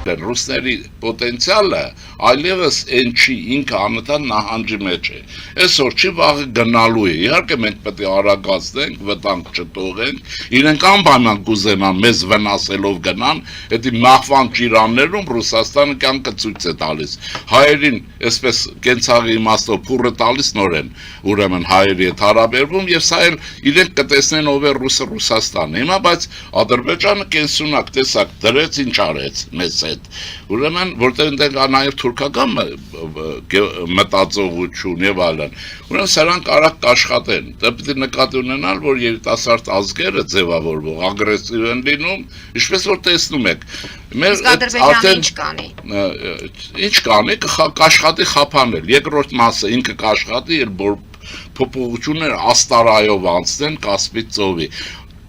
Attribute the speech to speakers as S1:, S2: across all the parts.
S1: Ռուսների պոտենցիալը այլևս այն չի, ինքը անընդհատ նահանջի մեջ է։ Այսօր չի վաղը գնալու է։ Իհարկե մենք պետք է արագացնենք, վտանգ չթողենք, իրենք անպայման կուզենան մեզ վնասելով գնան, դա մահվան ճիրաններում Ռուսաստանը կյանքը ցույց է տալիս։ Հայերին այսպես կենցաղի իմաստով փուրը տալիս նորեն, ուրեմն հայերի հետ հարաբերվում եւ սա էլ իրենք կտեսնեն ով է ռուսը Ռուսաստանը։ Հիմա բայց Ադրբեջանը կենսունակ տեսակ դրեց ինչ արեց մեզ հետ։ Ուրեմն որտեղ այնտեղ կա նաեւ թուրքական մտածողություն եւ այլն։ Ուրեմն սրանք արագ կաշխատեն։ Դա պետք է նկատի ունենալ, որ երիտասարդ ազգերը ձևավորվող ագրեսիվ են լինում, ինչպես որ տեսնում եք։
S2: Մեր արդեն
S1: ինչ կանի կաշխատի խափանել։ Երկրորդ մասը ինքը կաշխատի, որ փոփոխությունները աստարայով անցնեն Կասպից ծովի։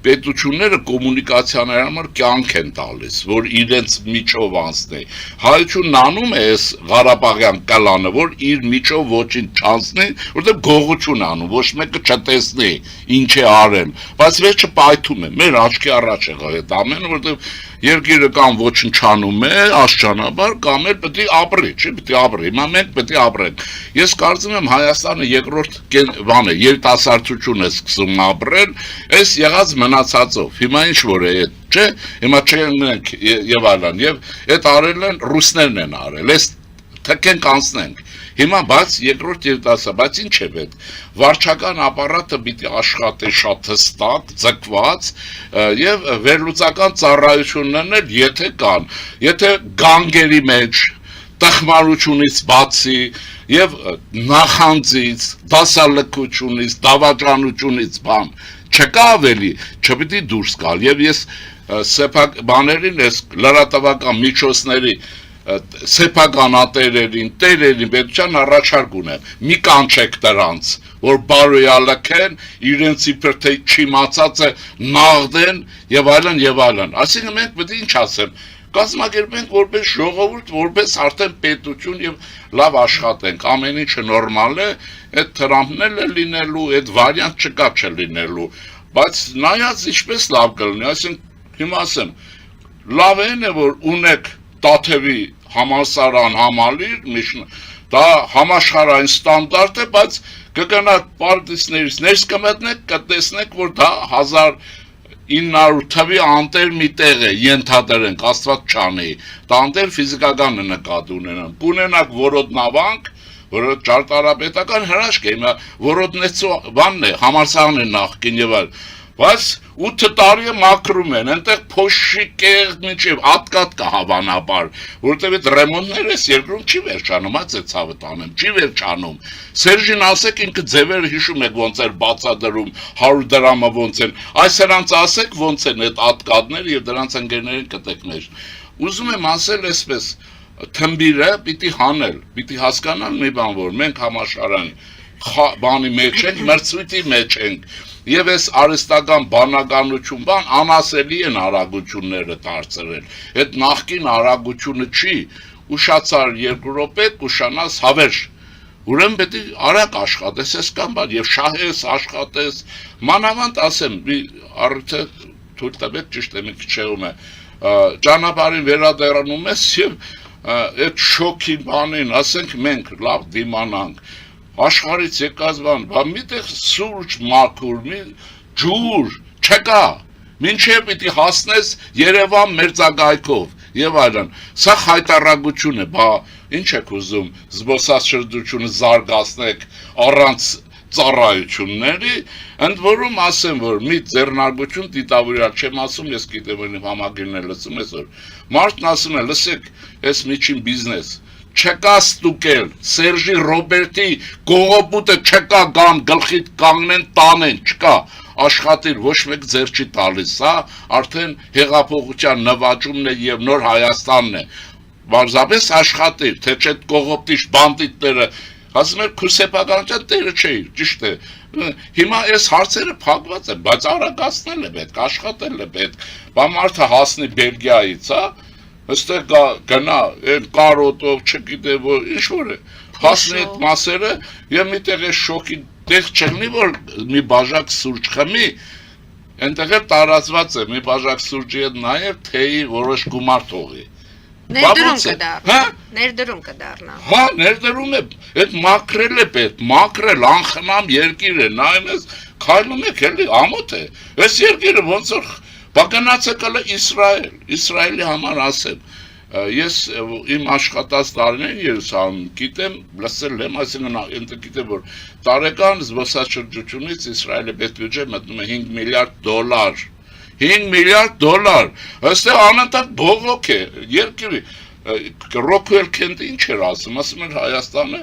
S1: Պետությունները կոմունիկացիաների համար կյանք են տալիս, որ իրենց միջով անցնի։ Հայությունն անում է այս Ղարաբաղյան կլանը, որ իր միջով ոչինչ չանցնի, որտեղ գողություն անում, ոչ մեկը չտեսնի ինչ է արել, բայց վերջը պայթում է, մեր աչքի առաջ եղավ այդ ամենը, որտեղ երկիրը կամ ոչնչանում է, աստիճանաբար, կամ էլ պետք է ապրի, չի պետք է ապրի։ Հիմա մենք պետք է ապրենք։ Ես կարծում եմ Հայաստանը երկրորդ բանը երիտասարդություն է սկսում ապրել, այս եղած մնացածով։ Հիմա ինչ որ է, չէ՞, հիմա չենք եւ այլն, եւ այդ արել են ռուսներն են արել, այս թքենք անցնենք։ Հիմա բայց երկրորդ երիտասարդ, բայց ինչ է պետք։ Վարչական ապարատը պիտի աշխատի շատ հստակ, ձգված եւ վերլուծական ծառայություններն էլ եթե կան, եթե գանգերի մեջ տխմարությունից բացի եւ նախանձից, դասալքությունից, դավաճանությունից բան չկա ավելի, չպիտի դուրս գալ եւ ես սեփակ բաներին ես լրատվական միջոցների սեփականատերերին, տերերին պետության առաջարկ ունեմ, մի կանչեք դրանց, որ բարոյալքեն, իրենց իբր թե չիմացած է նաղդեն եւ այլն եւ այլն։ Այսինքն մենք պետք է ինչ ասեմ, կազմակերպենք որպես ժողովուրդ, որպես արդեն պետություն եւ լավ աշխատենք, ամեն ինչը նորմալ է, այդ Թրամփն է լինելու, այդ վարիանտ չկա չլինելու, բայց նայած ինչպես լավ կլինի, այսինքն հիմա ասեմ, լավ է որ ունեք Տաթևի համալսարան համալիր, դա համաշխարհային ստանդարտ է, բայց կգնաք պարտիստներից ներս կմտնեք, կտեսնեք, որ դա 1900 թվի անտեր մի տեղ է, ենթադրենք, Աստված չանի, դա անտեր ֆիզիկականը նկատի ունենան, կունենաք որոտնավանք, որը ճարտարապետական հրաշք է, հիմա որոտնեցու բանն է, համալսարանն է նախկին եւ այլ, բայց 8 տարի է մաքրում են, այնտեղ փոշի կեղտ մինչև ատկատ կա հավանաբար, որտեղ այդ ռեմոնտները այս երկրում չի վերջանում, այս է ցավը տանեմ, չի վերջանում։ Սերժին ասեք ինքը ձևերը հիշում եք ոնց էր բացադրում 100 դրամը ոնց են, այս նրանց ասեք ոնց են այդ ատկատները եւ դրանց ընկերներին կտեք մեր։ Ուզում եմ ասել այսպես, թմբիրը պիտի հանել, պիտի հասկանալ մի բան, որ մենք համաշխարհային բանի մեջ ենք, մրցույթի մեջ ենք, եւ այս արհեստական բանականություն բան անասելի են արագությունները դարձրել, այդ նախկին արագությունը չի, ուշացար 2 րոպե, կուշանաս հավերժ, ուրեմն պետք է արագ աշխատես, այս կամ բան, եւ շահես, աշխատես, մանավանդ ասեմ, առիթը թույլ տվեք, ճիշտ է, մի քիչ շեղում է, ճանապարհին վերադառնում ես եւ այդ շոկի բանին, ասենք մենք լավ դիմանանք, աշխարհից եկած բան, միտեղ սուրճ մաքուր, մի ջուր, չկա, մինչև պիտի հասնես Երևան մերձակայքով եւ այլն, սա խայտարագություն է, բա ինչ եք ուզում, զբոսաշրջությունը զարգացնեք առանց ծառայությունների, ընդ որում ասեմ, որ մի ձեռնարկություն դիտավորյալ չեմ ասում, ես գիտեմ, որ համագիրն է լսում այսօր, մարդն ասում է, լսեք, այս միջին բիզնես, չկա ստուկել, Սերժի Ռոբերտի կողոպուտը չկա գան, գլխիդ կանգնեն, տանեն, չկա, աշխատիր, ոչ մեկ ձեր չի տալիս, սա արդեն հեղափոխության նվաճումն է եւ նոր Հայաստանն է, բարձրապես աշխատիր, թե չէ կողոպտիչ բանդիտները, ասում եք քուսեպականության տերը չէի, ճիշտ է, հիմա այս հարցերը փակված են, բայց արագացնել է պետք, աշխատել է պետք, բա մարդը հասնի Բելգիայից, այստեղ գնա, այն կարոտով, չգիտե որ, ինչ որ է, հասնի այդ մասերը եւ միտեղ է շոկի տեղ չլինի, որ մի բաժակ սուրճ խմի, այնտեղ էլ տարածված է, մի բաժակ սուրճի հետ նաեւ թեյի որոշ գումար թողի,
S2: Ներդրում կդառնա։ Ներդրում կդառնա։
S1: Հա, ներդրում է, այդ մաքրել է պետք, մաքրել անխնամ երկիր է, նայում ես, քայլում եք էլի, ամոթ է։ Այս երկիրը ոնց որ բագնացել է Իսրայելի համար ասեմ։ Ես իմ աշխատած տարիներին Երուսաղեմ գիտեմ, լսել եմ, այսինքն ընդ գիտեմ որ տարեկան զբոսաշրջությունից Իսրայելի պետբյուջե մտնում է $5 միլիարդ։ $5 միլիարդ։ Այստեղ անընդհատ բողոք է երկրի Ռոքվել քենտը ինչ էր ասում էր Հայաստանը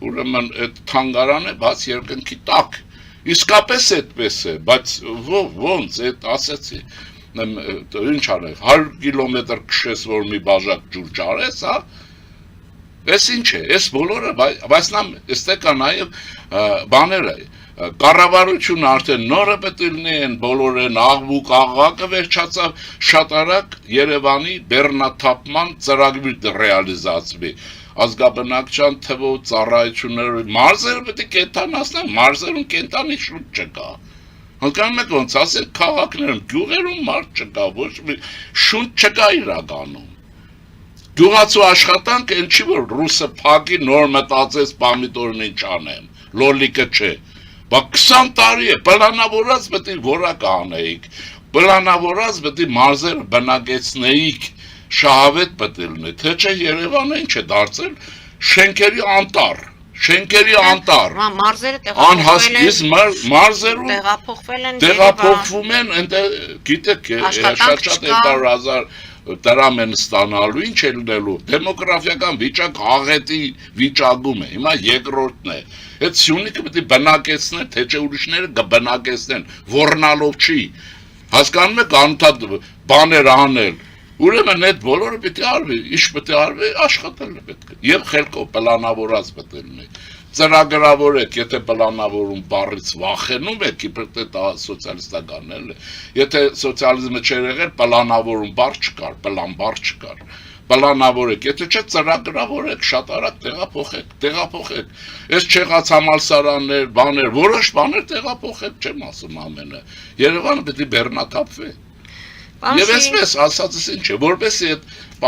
S1: ուրեմն այդ թանգարանը բաց երկնքի տակ իսկապես այդպես է բայց ոնց այդ ասեցի ինչ արեք 100 կիլոմետր քշես որ մի բաժակ ջուր ճարես հա Էս ինչ է էս բոլորը բայց նա այստեղ կա նաև բաները Կառավարությունը արդեն նորը պետք է լինեն բոլորեն աղմուկ աղաղակը վերջացավ շատ արագ Երևանի բեռնաթափման ծրագիր ռեալիզացվի ազգաբնակչության թվով ծառայությունները մարզերը պետք է կենտանացնեն մարզերում կենտանի շունչ չկա Հասկանում եք ոնց ասել քաղաքներում գյուղերում մարդ չկա ոչ մի շունչ չկա իրականում Գյուղացու աշխատանք այն չի որ ռուսը փակի նոր մտածես պամիդորն ինչ անեմ լոլիկը չէ Բա 20 տարի է, պլանավորած պետք է որակ անեիք, պլանավորած պետք է մարզերը բնակեցնեիք, շահավետ պետք է լինի, թե չէ Երևանը ինչ է դարձել, շենքերի անտառ, մարզերում տեղափոխվում են, գիտեք, շատ 200,000 դրամ են ստանալու, ինչ է լինելու, դեմոգրաֆիական վիճակ աղետի վիճակում է, հիմա երկրորդն է, այդ Սյունիքը պետք է բնակեցնեն, թե չէ ուրիշները կբնակեցնեն, ոռնալով չի, հասկանում եք անընդհատ բաներ անել, ուրեմն այդ բոլորը պետք է արվի, ինչ պետք է արվի, աշխատել է պետք է, եւ խելքով պլանավորած պետք է լինի, ծրագրավորեք, եթե պլանավորում բառից վախենում եք, իբր թե սոցիալիստականն է, եթե սոցիալիզմը չէր եղել, պլանավորում բառ չկար, պլան բառ չկար, պլանավորեք, եթե չէ ծրագրավորեք, շատ արագ տեղափոխեք, այս չեղած համալսարաններ, բաներ, որոշ բաներ տեղափոխեք, չեմ ասում ամենը, Երևանը պետք է բեռնաթափվի, եւ այսպես ասածս ինչ է, որպեսզի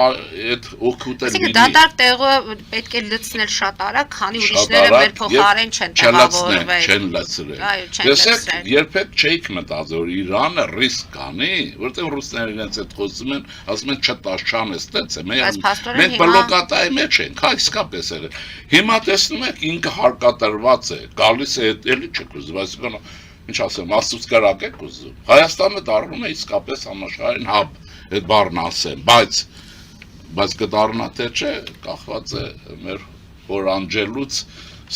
S1: այդ օգուտը լինի։
S2: Դատարկ տեղը պետք է լցնել շատ արագ, քանի ուրիշները մեր փոխարեն չեն տեղավորվել։
S1: Չեն լցրել։ Տեսեք, երբեք չէիք մտածել, որ Իրանը ռիսկ կանի, որտեղ ռուսները իրենց այդ խոսում են, ասում են չտաշան է, ստեց է, մենք բլոկատայի մեջ ենք, հա իսկապես է։ Հիմա տեսնում եք ինքը հարկադրված է, գալիս է էլի չեք ուզում, այսինքն Ինչ ասեմ, աստուց կրակ եք ուզում, Հայաստանը դառնում է իսկապես համաշխարհային հաբ, այդ բառն ասեմ, բայց կդառնա թե չէ, կախված է մեր օրանջելուց,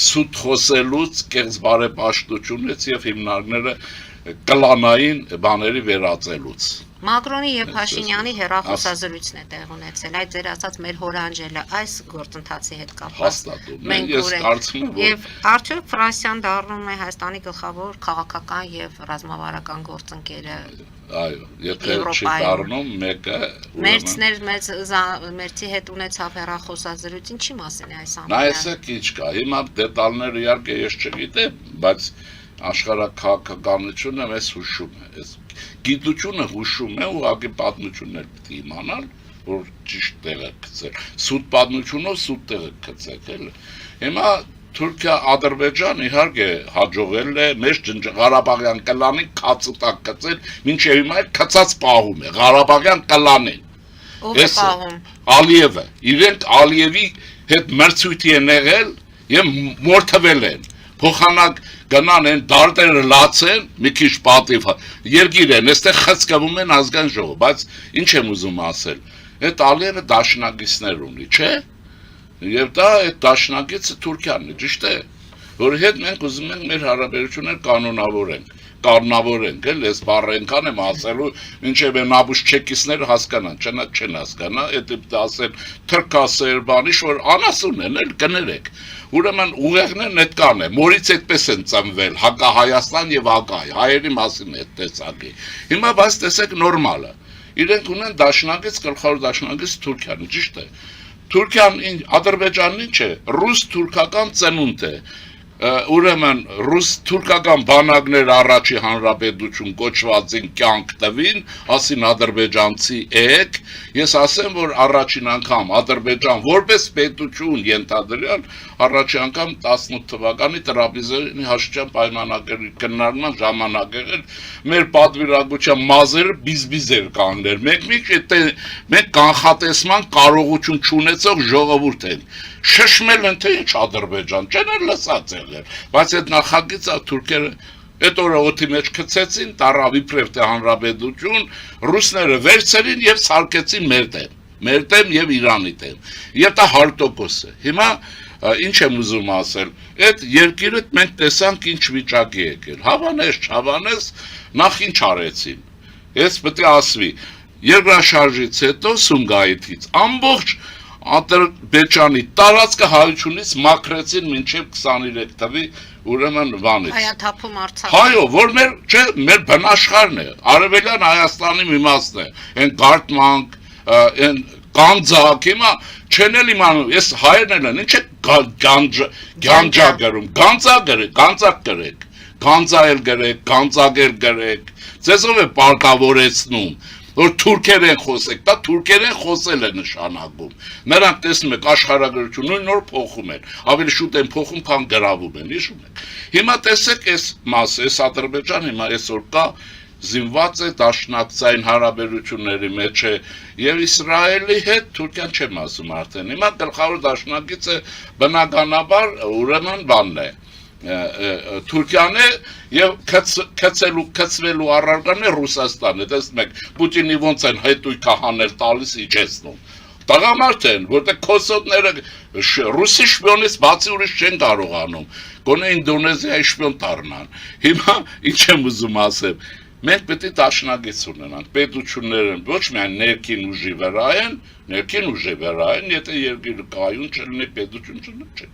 S1: սուտ խոսելուց, կեղծ բարեպաշտությունից եւ հիմնարկները կլանային բաների վերածելուց։
S2: Մակրոնի եւ Փաշինյանի հեռախոսազրույցն է տեղ ունեցել, այդ ձեր ասած մեր հորանջելը այս գործընթացի հետ կապված
S1: մենք ունենք
S2: եւ արդյոք Ֆրանսիան դառնում է Հայաստանի գլխավոր քաղաքական եւ ռազմավարական գործընկերը
S1: Այո, եթե չի դառնում մեկը
S2: Մերցի հետ ունեցավ հեռախոսազրույց, ինչի մասին է այս ամենը։
S1: Նայեցեք ինչ կա, հիմա դետալները իհարկե ես չգիտեմ, բայց աշխարհակաղակականությունը մեզ հուշում է, գիտությունը հուշում է, ուղղակի պատմությունն էլ պետք է իմանալ, որ ճիշտ տեղը գցել, սուտ պատմությունով սուտ տեղը գցեք, էլ։ Հիմա Թուրքիա-Ադրբեջան իհարկե հաջողել է մեր Ղարաբաղյան կլանին քացուտակ գցել, մինչև հիմա քցած պահում է Ղարաբաղյան կլանին։
S2: Ով է պահում։
S1: Ալիևը, իրենք Ալիևի հետ մրցույթ են եղել եւ մորթվել են։ Փոխանակ գնան են դարտերը լացեն, մի քիչ պատիվ, երկիր են, այստեղ խցկվում են ազգային ժողով, բայց ինչ եմ ուզում ասել, այդ Ալիևը դաշնակիցներ ունի, չէ՞։ Եվ դա այդ դաշնակիցը Թուրքիանն է, ճիշտ է, որի հետ մենք ուզում ենք մեր հարաբերությունները կանոնավորենք, այս բառը այնքան եմ ասելու, մինչև են աբուշչեկիցները հասկանան, չեն հասկանա, այդ պետք է ասեն թրքասերբանի, որ անասուն են, էլ կներեք։ Ուրեմն ուղեղներն այդքան է, մորից այդպես են ծնվել, հակահայաստան եւ հակահայ, հայերի մասին այդ տեսակի։ Հիմա բայց տեսեք նորմալը։ Իրենք ունեն դաշնակից, գլխավոր դաշնակից Թուրքիան, ճիշտ է։ Թուրքիան, Ադրբեջանն ինչ է, ռուս-թուրքական ծնունդ է։ ուրեմն ռուս-թուրքական բանակներ առաջի հանրապետություն կոչվածին կյանք տվին, ասին ադրբեջանցի եք, ես ասեմ, որ առաջին անգամ Ադրբեջան որպես պետություն ենթադրյալ, առաջի անգամ 18 թվականի Տրապիզոնի հաշտության պայմանագրի քննարկման ժամանակ եղել, մեր պատվիրակության մազերը բիզբիզեր կանգներ, մենք կանխատեսման կարողություն չունեցող ժողովուրդ ենք, շշմել են թե ինչ Ադրբեջան, չեն էլ լսած եղել, բայց այդ նախագիծը թուրքերը այդ օրը օդի մեջ գցեցին, տարավ իբրև թե հանրապետություն, ռուսները վերցրին եւ սարքեցին մեր դեմ եւ Իրանի դեմ։ Եվ դա 100% է։ Հիմա ինչ եմ ուզում ասել, այդ երկիրը մենք տեսանք ինչ վիճակի եկել։ Հավանես, չհավանես, նախ ինչ արեցին։ Ես պետք է ասվի, երկրաշարժից հետո Սումգայիթից ամբողջ Ադրբեջանի տարածքը հայությունից մաքրեցին մինչև 23 թվի ուրեմն բանից։
S2: Հայաթափում Արցախ։
S1: Հայո, որ մեր բնաշխարհն է, Արևելյան Հայաստանի մի մասն է, այն Գարտմանկ, այն Գանձակ, հիմա չեն էլ իմանում, ես հայերն են, ինչ է Գանջա գրում, Գանձակ գրեք, Գանձայել գրեք, Գանձագել գրեք, ձեզով է պարտավորեցնում, որ թուրքերեն խոսեք, դա թուրքերեն խոսել է նշանակում, նրանք տեսնում եք աշխարհագրություն նույն նոր փոխում են, ավելի շուտ են փոխում, քան գրավում են, հիշում եք, հիմա տեսեք այս մասը, այս Ադրբեջան հիմա այսօր կա, զինված է դաշնակցային հարաբերությունների մեջ է եւ Իսրայելի հետ Թուրքիան չեմ ասում արդեն, հիմա գլխավոր դաշնակիցը բնականաբար ուրեմն բանն է, Թուրքիան է եւ քցվելու առարկան է Ռուսաստանը, տեսնում եք, Պուտինի ոնց են հետույքը հանել տալիս իջեցնում։ Տղամարդ են, որտեղ քոսոտները ռուսի շպիոնից բացի ուրիշ չեն կարողանում, գոնե Ինդոնեզիայի շպիոն դառնան։ Հիմա ինչ եմ ուզում ասել, մենք պետք է դաշնակից ունենանք, պետությունները ոչ միայն ներքին ուժի վրա են, եթե երկիրը կայուն չլինի, պետություն չլինի,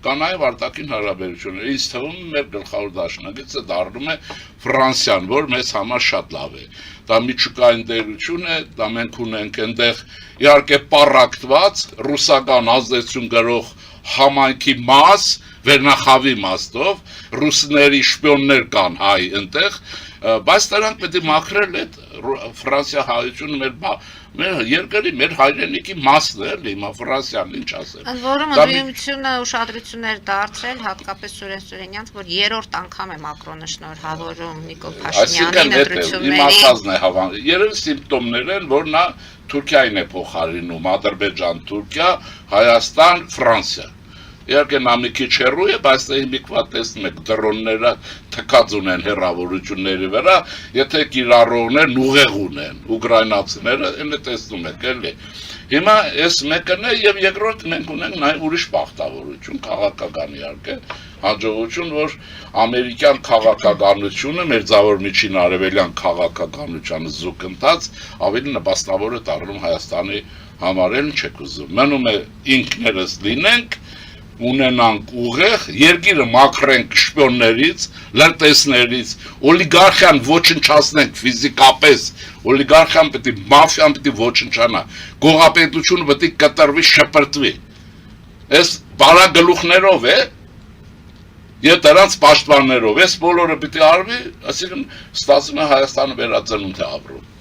S1: կա նաև արտաքին հարաբերություններ, ինձ թվում է մեր գլխավոր դաշնակիցը դառնում է Ֆրանսիան, որ մեզ համար շատ լավ է, դա միջուկային տերություն է, դա մենք ունենք այնտեղ իհարկե պառակտված ռուսական ազդեցություն գրող համայնքի մաս, վերնախավի մաստով, ռուսների շպիոններ կան հայ այնտեղ, բայց նրանք պետք է մաքրել այդ Ֆրանսիա հայությունը մեր երկրի, մեր հայրենիքի մասն է, հիմա Ֆրանսիան ինչ ասել։
S2: Ընդ որում ընդդիմությունը ուշադրություններ դարձրել, հատկապես Սուրեն Սուրենյանց, որ երրորդ անգամ է Մակրոնը շնորհավորում Նիկոլ Փաշինյանին ընտրությունների։ Իմ ասածն է հավան։ Երևի սիմպտոմներ են, որ նա Թուրքիային է փոխարինում, Ադրբեջան, Թուրքիա, Հայաստան, Ֆրանսիա։ Իհարկե նա մի քիչ հեռու է, բայց հիմիկվա տեսնում եք դրոնները թքած ունեն հեռավորությունների վրա, եթե կիրառողներն ուղեղ ունեն, ուկրաինացիները, elə տեսնում եք, էլի։ Հիմա այս մեկն է եւ երկրորդ մենք ունենք նաեւ ուրիշ բախտավորություն, քաղաքական իհարկե, հաջողություն, որ ամերիկյան քաղաքականությունը, մերձավոր միջին արևելյան քաղաքականությանը զուգընթաց ավելի նպաստավոր է դառնում Հայաստանի համար, էլ չեք ուզում։ Մնում է ինքներս լինենք ունենանք ուղեղ, երկիրը մաքրենք շպիոններից, լրտեսներից, օլիգարխիան ոչնչացնենք ֆիզիկապես, օլիգարխիան պետք է մաֆիան պետք է ոչնչանա, գողապետությունը պետք է կտրվի, շպրտվի։ Այս բարագլուխներով է, եւ դրանց պաշտպաններով, այս բոլորը պետք է արվի, այսինքն ստացվում է Հայաստանը վերածնունդ է ապրում։